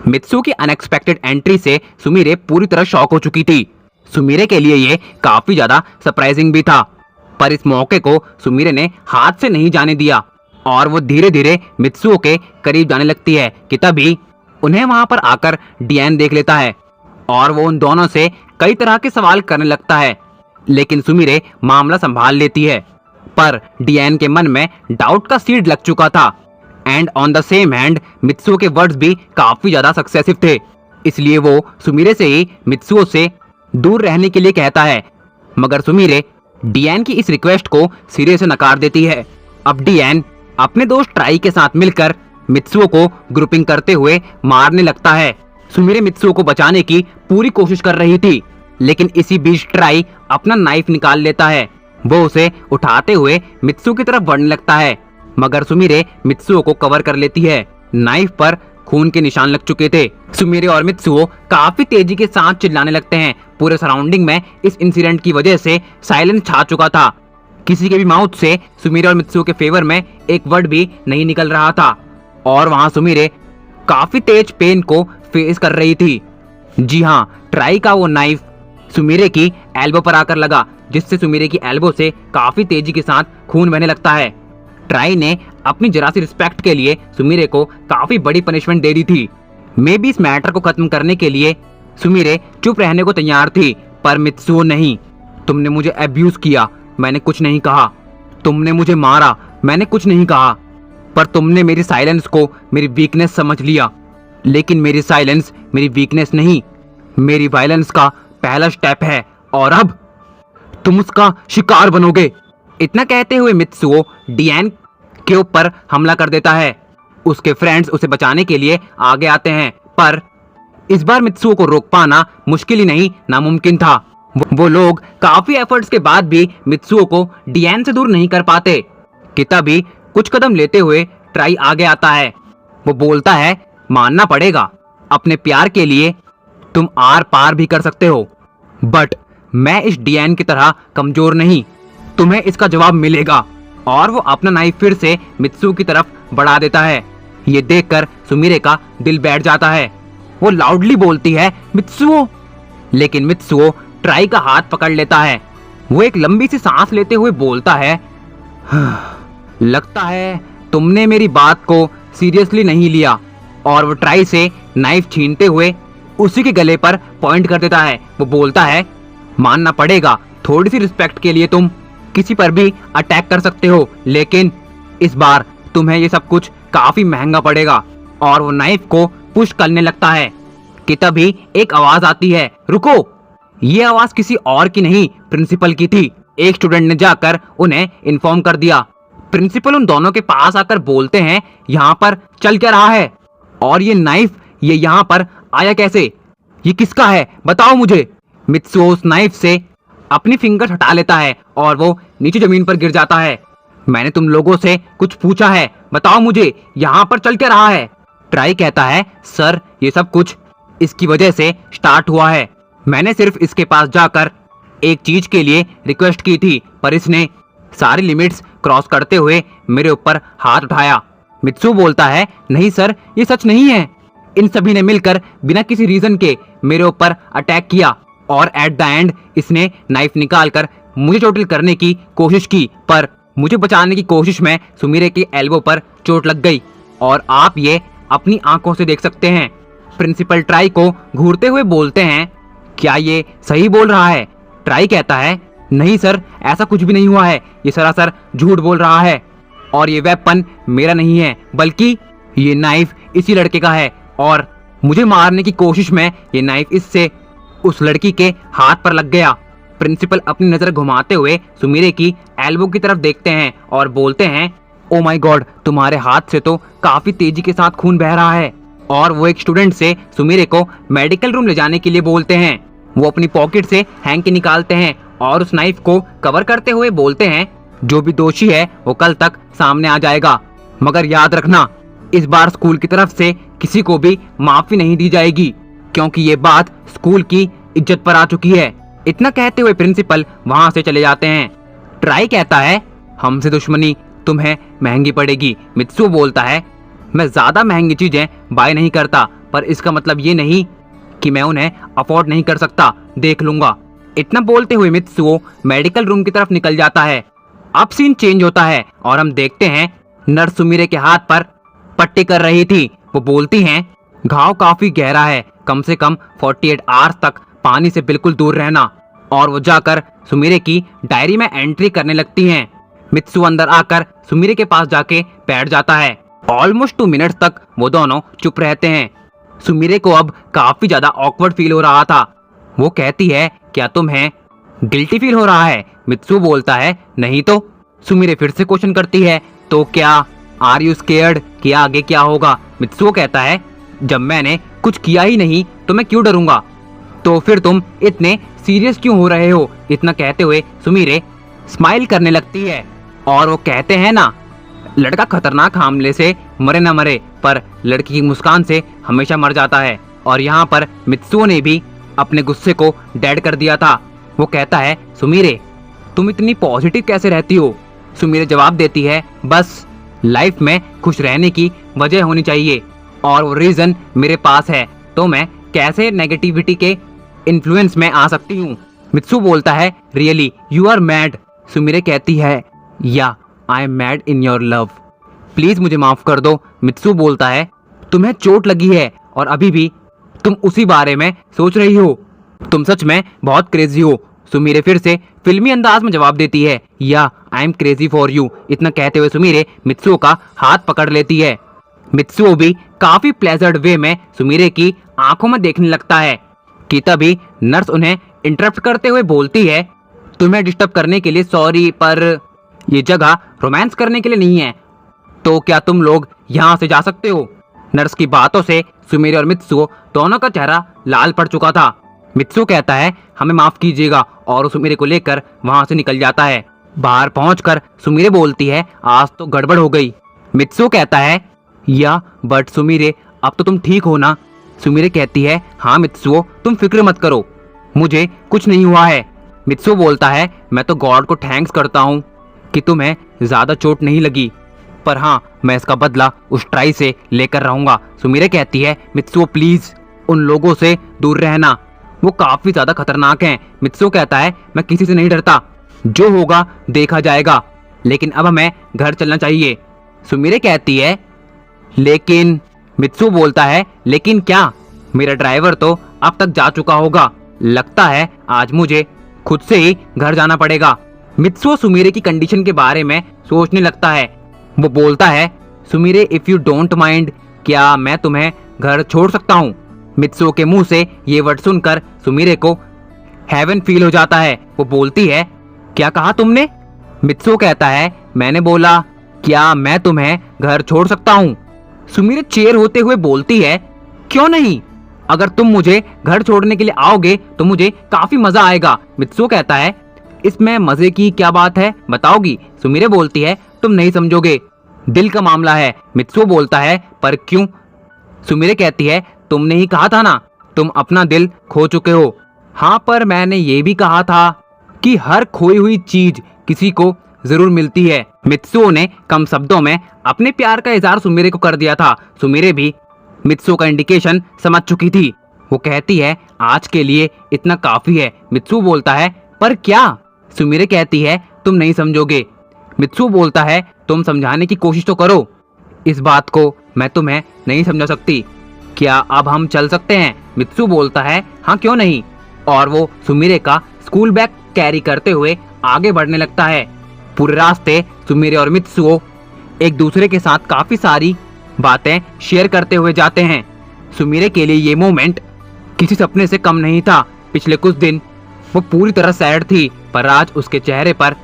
मित्सु की unexpected entry से Sumire पूरी तरह शॉक हो चुकी थी। सुमिरे के लिए ये काफी ज्यादा सरप्राइजिंग भी था, पर इस मौके को सुमिरे ने हाथ से नहीं जाने दिया और वो धीरे धीरे मित्सुओ के करीब जाने लगती है कि तभी उन्हें वहां पर आकर डियान देख लेता है और वो उन दोनों से कई तरह के सवाल करने लगता है, लेकिन सुमिरे मामला संभाल लेती है। पर डियान के मन में डाउट का सीड लग चुका था and on the same hand Mitsuo के वर्ड्स भी काफी ज्यादा सक्सेसिव थे, इसलिए वो सुमिरे से ही मित्सुओ से दूर रहने के लिए कहता है। मगर सुमिरे डियान की इस रिक्वेस्ट को सिरे से नकार देती है। अब डियान अपने दोस्त ट्राई के साथ मिलकर मित्सुओ को ग्रुपिंग करते हुए मारने लगता है। सुमिरे मित्सुओ को बचाने की पूरी कोशिश कर रही थी, लेकिन इसी बीच ट्राई अपना नाइफ निकाल लेता है। वो उसे उठाते हुए मित्सुओ की तरफ बढ़ने लगता है, मगर सुमिरे मित्सुओ को कवर कर लेती है। नाइफ पर खून के निशान लग चुके थे। सुमिरे और मित्सुओ काफी तेजी के साथ चिल्लाने लगते हैं। पूरे सराउंडिंग में इस इंसिडेंट की वजह से साइलेंस छा चुका था। किसी के भी माउथ से सुमिरे और मित्सुओ के फेवर में एक वर्ड भी नहीं निकल रहा था और वहां सुमिरे काफी तेज पेन को फेस कर रही थी। जी हाँ, ट्राई का वो नाइफ सुमिरे की एल्बो पर आकर लगा, जिससे सुमिरे की एल्बो से काफी तेजी के साथ खून बहने लगता है। ट्राई ने अपनी जरा सी रिस्पेक्ट के लिए सुमिरे को काफी बड़ी पनिशमेंट दे दी थी। मे भी इस मैटर को खत्म करने के लिए सुमिरे चुप रहने को तैयार थी, पर मित्सुओ नहीं। तुमने मुझे अब्यूज किया, मैंने कुछ नहीं कहा। तुमने मुझे मारा, मैंने कुछ नहीं कहा। पर तुमने मेरी साइलेंस को मेरी वीकनेस समझ लिया, लेकिन मेरी साइलेंस मेरी वीकनेस नहीं, मेरी वायलेंस का पहला स्टेप है और अब तुम उसका शिकार बनोगे। इतना कहते हुए मित्सुओ डियान के ऊपर हमला कर देता है। उसके फ्रेंड्स उसे बचाने के लिए आगे आते हैं, पर इस बार मित्सुओ को रोक पाना मुश्किल ही नहीं नामुमकिन था। वो लोग काफी एफर्ट्स के बाद भी मित्सुओ को डियान से दूर नहीं कर पाते कि तभी कुछ कदम लेते हुए ट्राई आगे आता है। वो बोलता है, मानना पड़ेगा, अपने प्यार के लिए तुम आर पार भी कर सकते हो, बट मैं इस डियान की तरह कमजोर नहीं, तुम्हें इसका जवाब मिलेगा। और वो अपना नाइफ फिर से मित्सुओ की तरफ बढ़ा देता है। ये देखकर सुमिरे का दिल बैठ जाता है। वो लाउडली बोलती है, मित्सुओ, लेकिन मित्सुओ ट्राई का हाथ पकड़ लेता है। वो एक लंबी सी सांस लेते हुए बोलता है, लगता है तुमने मेरी बात को सीरियसली नहीं लिया। और वो ट्राई से नाइफ छीनते हुए उसी के गले पर पॉइंट कर देता है। वो बोलता है, मानना पड़ेगा, थोड़ी सी रिस्पेक्ट के लिए तुम किसी पर भी अटैक कर सकते हो, लेकिन इस बार तुम्हें ये सब कुछ काफी महंगा पड़ेगा। और वो नाइफ को पुश करने लगता है कि तभी एक आवाज आती है, रुको। ये आवाज किसी और की नहीं, प्रिंसिपल की थी। एक स्टूडेंट ने जाकर उन्हें इन्फॉर्म कर दिया। प्रिंसिपल उन दोनों के पास आकर बोलते हैं, यहाँ पर चल क्या रहा है और ये नाइफ ये यहाँ पर आया कैसे, ये किसका है, बताओ मुझे। मित्सुओ उस नाइफ से अपनी फिंगर हटा लेता है और वो नीचे जमीन पर गिर जाता है। मैंने तुम लोगों से कुछ पूछा है, बताओ मुझे यहाँ पर चल क्या रहा है। ट्राई कहता है, सर ये सब कुछ इसकी वजह से स्टार्ट हुआ है। मैंने सिर्फ इसके पास जाकर एक चीज के लिए रिक्वेस्ट की थी, पर इसने सारी लिमिट्स क्रॉस करते हुए मेरे ऊपर हाथ उठाया। मित्सुओ बोलता है, नहीं सर, ये सच नहीं है। इन सभी ने मिलकर बिना किसी रीजन के मेरे ऊपर अटैक किया और एट द एंड इसने नाइफ निकालकर मुझे चोटिल करने की कोशिश की, पर मुझे बचाने की कोशिश में सुमिरे के एल्बो पर चोट लग गई और आप ये अपनी आंखों से देख सकते हैं। प्रिंसिपल ट्राई को घूरते हुए बोलते हैं, क्या ये सही बोल रहा है। ट्राई कहता है, नहीं सर, ऐसा कुछ भी नहीं हुआ है, ये सरासर झूठ बोल रहा है और ये वेपन मेरा नहीं है, बल्कि ये नाइफ इसी लड़के का है और मुझे मारने की कोशिश में ये नाइफ इससे उस लड़की के हाथ पर लग गया। प्रिंसिपल अपनी नजर घुमाते हुए सुमिरे की एल्बो की तरफ देखते हैं और बोलते हैं, ओ माय गॉड, तुम्हारे हाथ से तो काफी तेजी के साथ खून बह रहा है। और वो एक स्टूडेंट से सुमिरे को मेडिकल रूम ले जाने के लिए बोलते हैं। वो अपनी पॉकेट से हैंकी निकालते हैं और उस नाइफ को कवर करते हुए बोलते हैं, जो भी दोषी है वो कल तक सामने आ जाएगा, मगर याद रखना, इस बार स्कूल की तरफ से किसी को भी माफी नहीं दी जाएगी, क्योंकि ये बात स्कूल की इज्जत पर आ चुकी है। इतना कहते हुए प्रिंसिपल वहां से चले जाते हैं। ट्राई कहता है, हमसे दुश्मनी तुम्हें महंगी पड़ेगी। मित्सुओ बोलता है, मैं ज्यादा महंगी चीजें बाय नहीं करता, पर इसका मतलब ये नहीं कि मैं उन्हें अफोर्ड नहीं कर सकता, देख लूंगा। इतना बोलते हुए मित्सुओ मेडिकल रूम की तरफ निकल जाता है। अब सीन चेंज होता है और हम देखते हैं नर्स सुमिरे के हाथ पर पट्टी कर रही थी। वो बोलती हैं घाव काफी गहरा है, कम से कम 48 आवर्स तक पानी से बिल्कुल दूर रहना। और वो जाकर सुमिरे की डायरी में एंट्री करने लगती हैं। मित्सु अंदर आकर सुमिरे के पास जाके बैठ जाता है। ऑलमोस्ट 2 मिनट्स तक वो दोनों चुप रहते हैं। सुमिरे को अब काफी ज्यादा ऑकवर्ड फील हो रहा था। वो कहती है क्या तुम्हें गिल्टी फील हो रहा है? मित्सु बोलता है नहीं तो। सुमिरे फिर से क्वेश्चन करती है तो क्या आर यू स्केयर्ड कि आगे क्या होगा? मित्सु कहता है जब मैंने कुछ किया ही नहीं तो मैं क्यों डरूंगा? तो फिर तुम इतने सीरियस क्यों हो रहे हो? इतना कहते हुए सुमिरे स्माइल करने लगती है और वो कहते हैं ना लड़का खतरनाक हमले से मरे ना मरे, पर लड़की की मुस्कान से हमेशा मर जाता है। और यहाँ पर मित्सुओ ने भी अपने गुस्से को डेड कर दिया था। वो कहता है सुमिरे तुम इतनी पॉजिटिव कैसे रहती हो? सुमिरे जवाब देती है बस लाइफ में खुश रहने की वजह होनी चाहिए और वो रीजन मेरे पास है, तो मैं कैसे नेगेटिविटी के इन्फ्लुएंस में आ सकती हूँ? मित्सु बोलता है really you are mad. Sumire कहती है या I am mad in your love, please मुझे माफ कर दो। मित्सु बोलता है तुम्हें चोट लगी है और अभी भी तुम उसी बारे में सोच रही हो, तुम सच में बहुत क्रेजी हो। सुमिरे फिर से फिल्मी अंदाज में जवाब देती है या I am crazy for you. इतना कहते हुए सुमिरे मित्सुओ का हाथ पकड़ लेती है। मित्सुओ भी काफी प्लेजर्ड वे में सुमिरे की आंखों में देखने लगता है कि तभी नर्स उन्हें इंटरप्ट करते हुए बोलती है तुम्हें डिस्टर्ब करने के लिए सॉरी, पर ये जगह रोमांस करने के लिए नहीं है, तो क्या तुम लोग यहाँ से जा सकते हो? नर्स की बातों से सुमिरे और मित्सुओ दोनों का चेहरा लाल पड़ चुका था। मित्सु कहता है हमें माफ कीजिएगा और सुमिरे को लेकर वहां से निकल जाता है। बाहर पहुंचकर सुमिरे बोलती है आज तो गड़बड़ हो गई। मित्सु कहता है या बट सुमिरे अब तो तुम ठीक हो ना? सुमिरे कहती है हाँ मित्सुओ तुम फिक्र मत करो, मुझे कुछ नहीं हुआ है। मित्सु बोलता है मैं तो गॉड को थैंक्स करता हूँ कि तुम्हें ज्यादा चोट नहीं लगी, पर हाँ मैं इसका बदला उस ट्राई से लेकर रहूंगा। सुमिरे कहती है मित्सुओ प्लीज उन लोगों से दूर रहना, वो काफी ज्यादा खतरनाक हैं। मित्सुओ कहता है मैं किसी से नहीं डरता, जो होगा देखा जाएगा, लेकिन अब हमें घर चलना चाहिए। सुमिरे कहती है लेकिन। मित्सुओ बोलता है लेकिन क्या? मेरा ड्राइवर तो अब तक जा चुका होगा, लगता है आज मुझे खुद से ही घर जाना पड़ेगा। मित्सुओ सुमिरे की कंडीशन के बारे में सोचने लगता है। वो बोलता है Sumire if you don't mind क्या मैं तुम्हें घर छोड़ सकता हूँ? मित्सुओ के मुंह से ये वर्ड सुनकर सुमिरे को हेवन फील हो जाता है। वो बोलती है क्या कहा तुमने? मित्सुओ कहता है मैंने बोला क्या मैं तुम्हें घर छोड़ सकता हूँ? सुमिरे चेयर होते हुए बोलती है क्यों नहीं, अगर तुम मुझे घर छोड़ने के लिए आओगे तो मुझे काफी मजा आएगा। मित्सुओ कहता है इसमें मजे की क्या बात है, बताओगी? सुमिरे बोलती है तुम नहीं समझोगे, दिल का मामला है। मित्सुओ बोलता है पर क्यों? सुमिरे कहती है तुमने ही कहा था ना तुम अपना दिल खो चुके हो। हाँ पर मैंने ये भी कहा था कि हर खोई हुई चीज किसी को जरूर मिलती है। मित्सुओ ने कम शब्दों में अपने प्यार का इजहार सुमिरे को कर दिया था। सुमिरे भी मित्सुओ का इंडिकेशन समझ चुकी थी। वो कहती है आज के लिए इतना काफी है। मित्सुओ बोलता है पर क्या? सुमिरे कहती है तुम नहीं समझोगे। मित्सुओ बोलता है तुम समझाने की कोशिश तो करो, इस बात को मैं तुम्हें नहीं समझा सकती, क्या अब हम चल सकते हैं? मित्सुओ बोलता है हाँ क्यों नहीं, और वो सुमिरे का स्कूल बैग कैरी करते हुए आगे बढ़ने लगता है। पूरे रास्ते सुमिरे और मित्सुओ एक दूसरे के साथ काफी सारी बातें शेयर करते हुए जाते हैं। सुमिरे के लिए ये मोमेंट किसी सपने से कम नहीं था। पिछले कुछ दिन वो पूरी तरह सैड थी, पर आज उसके चेहरे पर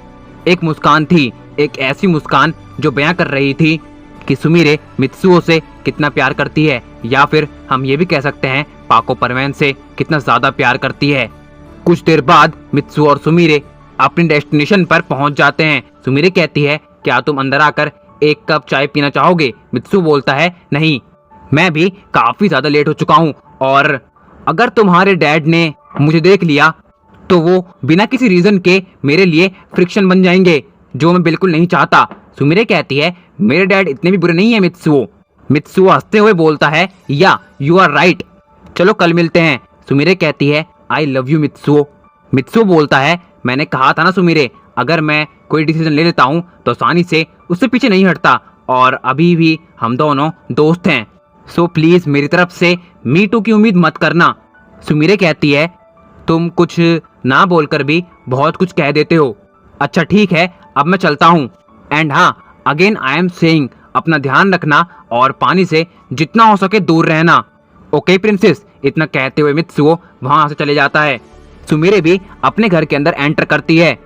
एक मुस्कान थी, एक ऐसी मुस्कान जो बयां कर रही थी कि सुमिरे मित्सुओ से कितना प्यार करती है, या फिर हम ये भी कह सकते हैं पाको परवेन से कितना ज्यादा प्यार करती है। कुछ देर बाद मित्सुओ और सुमिरे अपनी डेस्टिनेशन पर पहुंच जाते हैं। सुमिरे कहती है क्या तुम अंदर आकर एक कप चाय पीना चाहोगे? मित्सुओ बोलता है नहीं, मैं भी काफी ज्यादा लेट हो चुका हूँ, और अगर तुम्हारे डैड ने मुझे देख लिया तो वो बिना किसी रीजन के मेरे लिए फ्रिक्शन बन जाएंगे, जो मैं बिल्कुल नहीं चाहता। सुमिरे कहती है मेरे डैड इतने भी बुरे नहीं है मित्सुओ, मित्सुओ हंसते हुए बोलता है, या यू आर राइट, चलो कल मिलते हैं। सुमिरे कहती है, I love you Mitsuo. Mitsuo बोलता है, मैंने कहा था ना सुमिरे, अगर मैं कोई डिसीजन ले लेता हूँ तो आसानी से उससे पीछे नहीं हटता, और अभी भी हम दोनों दोस्त हैं, सो प्लीज मेरी तरफ से मी टू की उम्मीद मत करना। सुमिरे कहती है, तुम कुछ ना बोलकर भी बहुत कुछ कह देते हो। अच्छा ठीक है, अब मैं चलता हूँ। एंड हाँ, अगेन आई एम सेइंग, अपना ध्यान रखना और पानी से जितना हो सके दूर रहना। Okay princess. इतना कहते हुए मित्सुओ वहां से चले जाता है। सुमिरे भी अपने घर के अंदर एंटर करती है।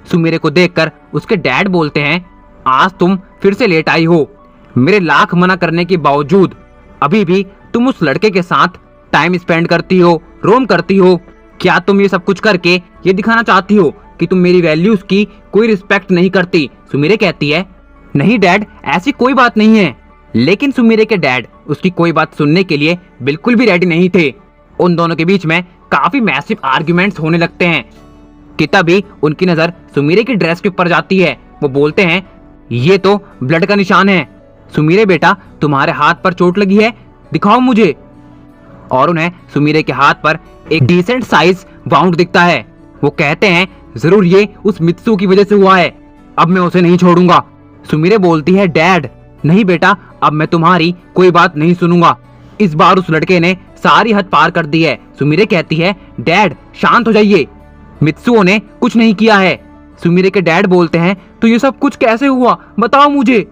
सुमिरे को देखकर उसके डैड बोलते हैं, आज तुम फिर से लेट आई हो। मेरे लाख मना करने के बावजूद अभी भी तुम उस लड़के के साथ टाइम स्पेंड करती हो, रोम करती हो। क्या तुम ये सब कुछ करके ये दिखाना चाहती हो कि तुम मेरी वैल्यूज की कोई रिस्पेक्ट नहीं करती? सुमिरे कहती है, नहीं डैड, ऐसी कोई बात नहीं है। लेकिन सुमिरे के डैड उसकी कोई बात सुनने के लिए बिल्कुल भी रेडी नहीं थे। उन दोनों के बीच में काफी मैसिव आर्ग्यूमेंट्स होने लगते हैं कि तभी उनकी नजर सुमिरे की ड्रेस के ऊपर जाती है। वो बोलते हैं, ये तो ब्लड का निशान है। सुमिरे बेटा, तुम्हारे हाथ पर चोट लगी है, दिखाओ मुझे। और उन्हें सुमिरे के हाथ पर एक डिसेंट साइज वाउंड दिखता है। वो कहते हैं, जरूर ये उस मित्सु की वजह से हुआ है, अब मैं उसे नहीं छोड़ूंगा। सुमिरे बोलती है, डैड नहीं बेटा, अब मैं तुम्हारी कोई बात नहीं सुनूंगा। इस बार उस लड़के ने सारी हद पार कर दी है। सुमिरे कहती है, डैड शांत हो जाइए, मित्सुओ ने कुछ नहीं किया है। सुमिरे के डैड बोलते हैं, तो ये सब कुछ कैसे हुआ, बताओ मुझे।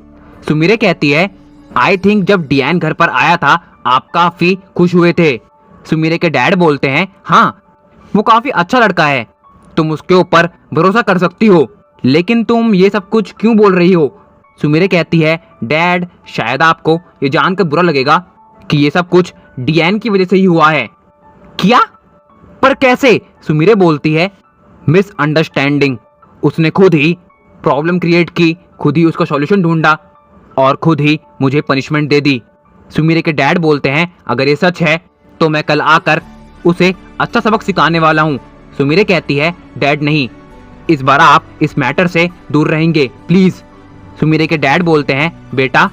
सुमिरे कहती है, आई थिंक जब डियान घर पर आया था आप काफी खुश हुए थे। सुमिरे के डैड बोलते हैं, हाँ वो काफी अच्छा लड़का है, तुम उसके ऊपर भरोसा कर सकती हो, लेकिन तुम ये सब कुछ क्यों बोल रही हो? सुमिरे कहती है, डैड शायद आपको ये जानकर बुरा लगेगा कि ये सब कुछ डियान की वजह से ही हुआ है। क्या? पर कैसे? सुमिरे बोलती है, मिसअंडरस्टैंडिंग। उसने खुद ही प्रॉब्लम क्रिएट की, खुद ही उसका सॉल्यूशन ढूंढा और खुद ही मुझे पनिशमेंट दे दी। सुमिरे के डैड बोलते हैं, अगर ये सच है तो मैं कल आकर उसे अच्छा सबक सिखाने वाला हूँ। सुमिरे कहती है, डैड नहीं, इस बार आप इस मैटर से दूर रहेंगे प्लीज। सुमिरे के डैड बोलते हैं, बेटा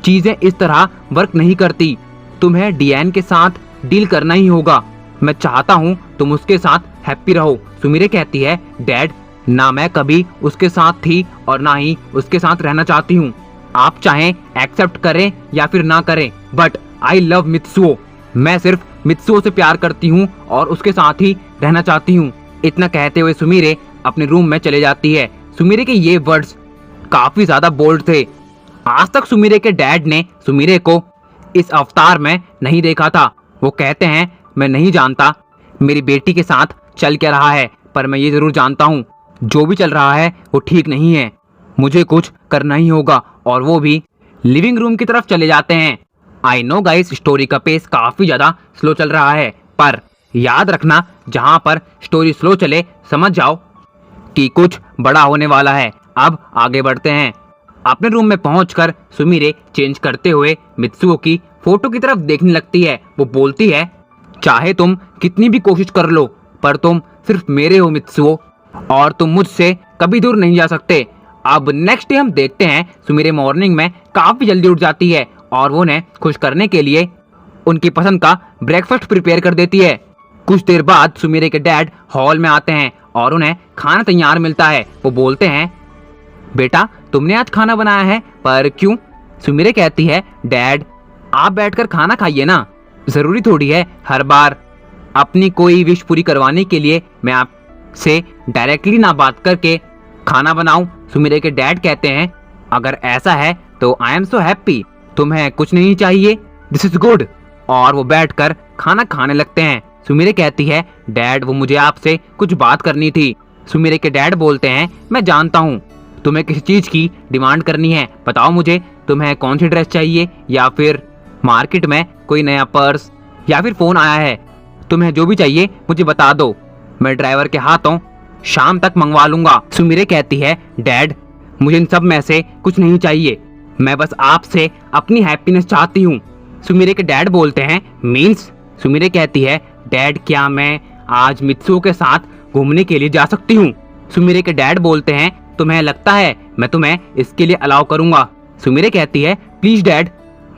चीजें इस तरह वर्क नहीं करती, तुम्हें डियान के साथ डील करना ही होगा। मैं चाहता हूँ तुम उसके साथ हैप्पी रहो। सुमिरे कहती है, डैड ना मैं कभी उसके साथ थी और ना ही उसके साथ रहना चाहती हूँ। आप चाहें एक्सेप्ट करें या फिर ना करें, बट आई लव मित्सुओ। मैं सिर्फ मित्सुओ से प्यार करती हूँ और उसके साथ ही रहना चाहती हूँ। इतना कहते हुए सुमिरे अपने रूम में चले जाती है। सुमिरे के ये वर्ड्स काफी ज्यादा बोल्ड थे। आज तक सुमिरे के डैड ने सुमिरे को इस अवतार में नहीं देखा था। वो कहते हैं, मैं नहीं जानता मेरी बेटी के साथ चल क्या रहा है, पर मैं ये जरूर जानता हूँ जो भी चल रहा है वो ठीक नहीं है, मुझे कुछ करना ही होगा। और वो भी लिविंग रूम की तरफ चले जाते हैं। आई नो गाइस, स्टोरी का पेस काफी ज्यादा स्लो चल रहा है, पर याद रखना जहां पर स्टोरी स्लो चले समझ जाओ कि कुछ बड़ा होने वाला है। अब आगे बढ़ते हैं। अपने रूम में पहुंचकर सुमिरे चेंज करते हुए मित्सुओ की फोटो की तरफ देखने लगती है। वो बोलती है, चाहे तुम कितनी भी कोशिश कर लो, पर तुम सिर्फ मेरे हो मित्सुओ, और तुम मुझसे कभी दूर नहीं जा सकते। अब नेक्स्ट डे हम देखते हैं सुमिरे मॉर्निंग में काफी जल्दी उठ जाती है और वो उन्हें खुश करने के लिए उनकी पसंद का ब्रेकफास्ट प्रिपेयर कर देती है। कुछ देर बाद सुमिरे के डैड हॉल में आते हैं और उन्हें खाना तैयार मिलता है। वो बोलते हैं, बेटा तुमने आज खाना बनाया है, पर क्यों? सुमिरे कहती है, डैड आप बैठकर खाना खाइए ना, जरूरी थोड़ी है हर बार अपनी कोई विश पूरी करवाने के लिए मैं आपसे डायरेक्टली ना बात करके खाना बनाऊं। सुमिरे के डैड कहते हैं, अगर ऐसा है तो आई एम सो हैप्पी, तुम्हें कुछ नहीं चाहिए, दिस इज गुड। और वो बैठकर खाना खाने लगते हैं। सुमिरे कहती है, डैड वो मुझे आपसे कुछ बात करनी थी। सुमिरे के डैड बोलते हैं, मैं जानता हूँ तुम्हें किसी चीज की डिमांड करनी है, बताओ मुझे तुम्हें कौन सी ड्रेस चाहिए, या फिर मार्केट में कोई नया पर्स या फिर फोन आया है, तुम्हें जो भी चाहिए मुझे बता दो, मैं ड्राइवर के हाथों शाम तक मंगवा लूंगा। सुमिरे कहती है, डैड मुझे इन सब में से कुछ नहीं चाहिए, मैं बस आपसे अपनी हैप्पीनेस चाहती हूँ। सुमिरे के डैड बोलते हैं, मीन्स? सुमिरे कहती है, डैड क्या मैं आज मित्सुओ के साथ घूमने के लिए जा सकती हूँ? सुमिरे के डैड बोलते हैं, तुम्हें लगता है मैं तुम्हें इसके लिए अलाउ करूंगा? सुमिरे कहती है, प्लीज डैड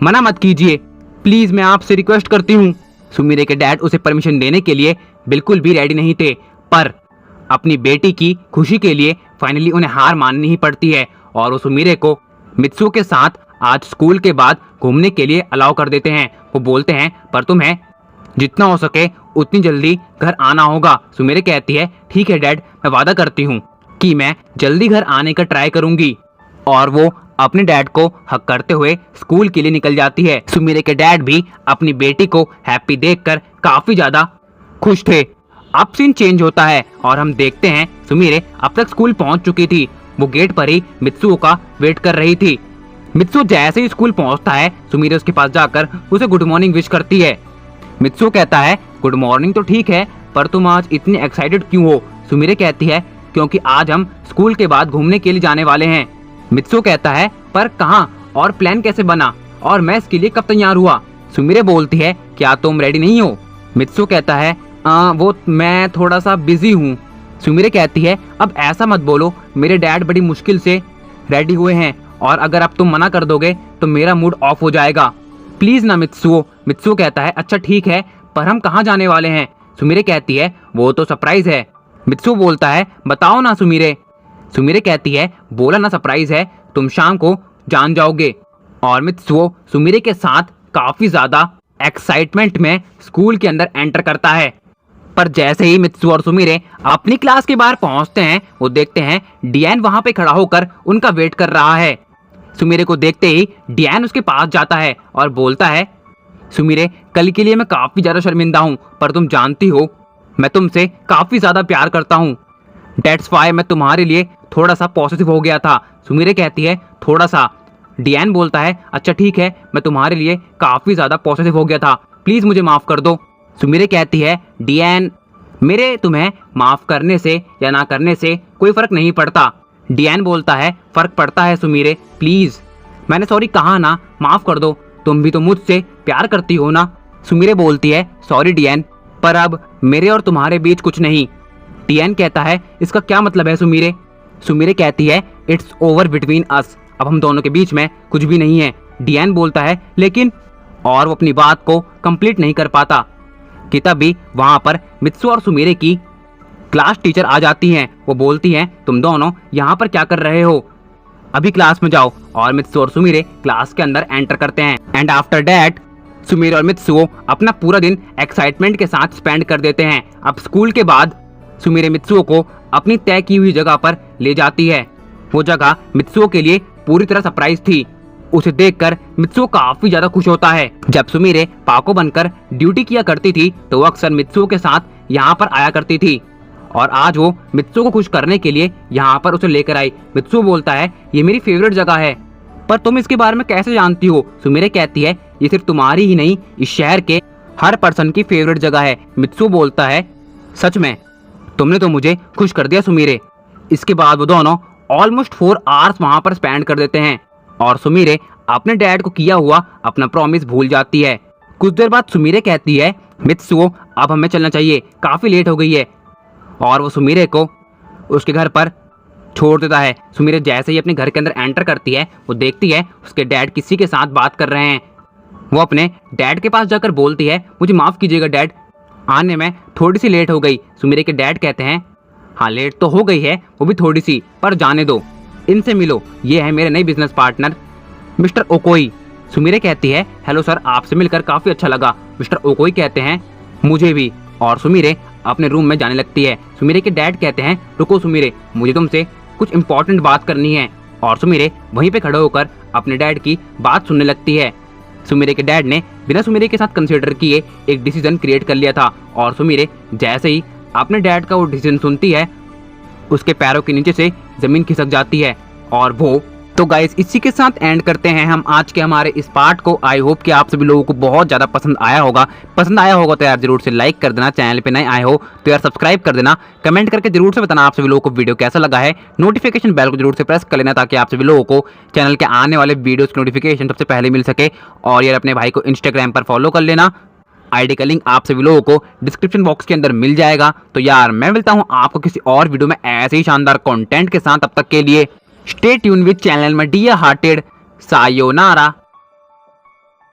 मना मत कीजिए, प्लीज मैं आपसे रिक्वेस्ट करती हूँ। सुमीरे के डैड उसे परमिशन देने के लिए बिल्कुल भी रेडी नहीं थे, पर अपनी बेटी की खुशी के लिए फाइनली उन्हें हार माननी ही पड़ती है और वो सुमीरे को मित्सुओ के साथ आज स्कूल के बाद घूमने के लिए अलाउ कर देते हैं। वो बोलते हैं पर तुम्हें जितना हो सके उतनी जल्दी घर आना होगा। सुमीरे कहती है ठीक है डैड, मैं वादा करती हूँ कि मैं जल्दी घर आने का ट्राई करूंगी। और वो अपने डैड को हक करते हुए स्कूल के लिए निकल जाती है। सुमीरे के डैड भी अपनी बेटी को हैप्पी देखकर काफी ज्यादा खुश थे। अब सीन चेंज होता है और हम देखते हैं सुमीरे अब तक स्कूल पहुंच चुकी थी। वो गेट पर ही मित्सुओ का वेट कर रही थी। मित्सुओ जैसे ही स्कूल पहुंचता है सुमीरे उसके पास जाकर उसे गुड मॉर्निंग विश करती है। मित्सुओ कहता है गुड मॉर्निंग तो ठीक है, पर तुम आज इतनी एक्साइटेड क्यों हो? सुमीरे कहती है क्योंकि आज हम स्कूल के बाद घूमने के लिए जाने वाले हैं। मित्सुओ कहता है पर कहाँ और प्लान कैसे बना और मैं इसके लिए कब तैयार हुआ? सुमीरे बोलती है क्या तुम रेडी नहीं हो? मित्सुओ कहता है वो मैं थोड़ा सा बिजी हूँ। सुमीरे कहती है अब ऐसा मत बोलो, मेरे डैड बड़ी मुश्किल से रेडी हुए हैं और अगर अब तुम मना कर दोगे तो मेरा मूड ऑफ हो जाएगा, प्लीज ना मित्सुओ। मित्सुओ कहता है अच्छा ठीक है, पर हम कहाँ जाने वाले हैं? सुमीरे कहती है वो तो सरप्राइज है। मित्सुओ बोलता है बताओ ना सुमीरे। सुमीरे कहती है बोला ना सरप्राइज है, तुम शाम को जान जाओगे। और मित्सुओ सुमीरे के साथ काफी ज्यादा एक्साइटमेंट में स्कूल के अंदर एंटर करता है। पर जैसे ही मित्सुओ और सुमीरे अपनी क्लास के बाहर पहुंचते हैं वो देखते हैं डियान वहां पे खड़ा होकर उनका वेट कर रहा है। सुमीरे को देखते ही डियान उसके पास जाता है और बोलता है सुमीरे कल के लिए मैं काफी ज्यादा शर्मिंदा हूँ, पर तुम जानती हो मैं तुमसे काफी ज्यादा प्यार करता हूँ, डेट्स वाई मैं तुम्हारे लिए थोड़ा सा पॉजिटिव हो गया था। सुमीरे कहती है थोड़ा सा। डियान बोलता है अच्छा ठीक है, मैं तुम्हारे लिए काफी ज्यादा पॉजिटिव हो गया था, प्लीज मुझे माफ कर दो। सुमीरे कहती है डियान मेरे तुम्हें माफ करने से या ना करने से कोई फर्क नहीं पड़ता। डियान बोलता है फर्क पड़ता है सुमीरे, प्लीज मैंने सॉरी कहा ना, माफ कर दो, तुम भी तो मुझसे प्यार करती हो ना। सुमीरे बोलती है सॉरी डियान, पर अब मेरे और तुम्हारे बीच कुछ नहीं। डियान कहता है इसका क्या मतलब है सुमीरे? सुमीरे कहती है इट्स ओवर बिटवीन अस, अब हम दोनों के बीच में कुछ भी नहीं है। डियान बोलता है लेकिन, और वो अपनी बात को कंप्लीट नहीं कर पाता कि तभी वहां पर मित्सुओ और सुमीरे की क्लास टीचर आ जाती हैं। वो बोलती हैं तुम दोनों यहाँ पर क्या कर रहे हो, अभी क्लास में जाओ। और मित्सुओ और सुमीरे क्लास के अंदर एंटर करते हैं। एंड आफ्टर दैट सुमीरे और मित्सुओ अपना पूरा दिन एक्साइटमेंट के साथ स्पेंड कर देते हैं। अब स्कूल के बाद सुमीरे मित्सुओ को अपनी तय की हुई जगह पर ले जाती है। वो जगह मित्सुओ के लिए पूरी तरह सरप्राइज थी। उसे देखकर मित्सुओ काफी ज्यादा खुश होता है। जब सुमीरे पाको बनकर ड्यूटी किया करती थी तो वो अक्सर मित्सुओ के साथ यहाँ पर आया करती थी और आज वो मित्सुओ को खुश करने के लिए यहाँ पर उसे लेकर आई। मित्सुओ बोलता है ये मेरी फेवरेट जगह है, पर तुम इसके बारे में कैसे जानती हो? सुमीरे कहती है ये सिर्फ तुम्हारी ही नहीं, इस शहर के हर पर्सन की फेवरेट जगह है। मित्सुओ बोलता है सच में, तुमने तो मुझे खुश कर दिया सुमीरे। इसके बाद वो दोनों ऑलमोस्ट 4 आवर्स वहां पर स्पेंड कर देते हैं और सुमीरे अपने डैड को किया हुआ अपना प्रॉमिस भूल जाती है। कुछ देर बाद सुमीरे कहती है मित्सुओ अब हमें चलना चाहिए, काफी लेट हो गई है। और वो सुमीरे को उसके घर पर छोड़ देता है। सुमीरे जैसे ही अपने घर के अंदर एंटर करती है वो देखती है उसके डैड किसी के साथ बात कर रहे हैं। वो अपने डैड के पास जाकर बोलती है मुझे माफ कीजिएगा डैड, आने में थोड़ी सी लेट हो गई। सुमीरे के डैड कहते हैं हाँ लेट तो हो गई है, वो भी थोड़ी सी, पर जाने दो, इनसे मिलो, ये है मेरे नए बिजनेस पार्टनर मिस्टर ओकोई। सुमीरे कहती है हेलो सर, आपसे मिलकर काफी अच्छा लगा। मिस्टर ओकोई कहते हैं मुझे भी। और सुमीरे अपने रूम में जाने लगती है। सुमीरे के डैड कहते हैं रुको सुमीरे, मुझे तुमसे कुछ इंपॉर्टेंट बात करनी है। और सुमीरे वहीं पे खड़े होकर अपने डैड की बात सुनने लगती है। सुमीरे के डैड ने बिना सुमीरे के साथ कंसिडर किए एक डिसीजन क्रिएट कर लिया था और सुमीरे जैसे ही अपने डैड का वो डिसीजन सुनती है उसके पैरों के नीचे से जमीन खिसक जाती है। और वो तो गाइस इसी के साथ एंड करते हैं हम आज के हमारे इस पार्ट को। आई होप कि आप सभी लोगों को बहुत ज़्यादा पसंद आया होगा। तो यार जरूर से लाइक कर देना, चैनल पे नए आए हो तो यार सब्सक्राइब कर देना, कमेंट करके जरूर से बताना आप सभी लोगों को वीडियो कैसा लगा है। नोटिफिकेशन बेल को जरूर से प्रेस कर लेना ताकि आप सभी लोगों को चैनल के आने वाले वीडियोज़ की नोटिफिकेशन सबसे पहले मिल सके। और यार अपने भाई को इंस्टाग्राम पर फॉलो कर लेना, आईडी का लिंक आप सभी लोगों को डिस्क्रिप्शन बॉक्स के अंदर मिल जाएगा। तो यार मैं मिलता हूँ आपको किसी और वीडियो में ऐसे ही शानदार कंटेंट के साथ। तब तक के लिए स्टे ट्यून विद चैनल में डियर हार्टेड, सायोनारा।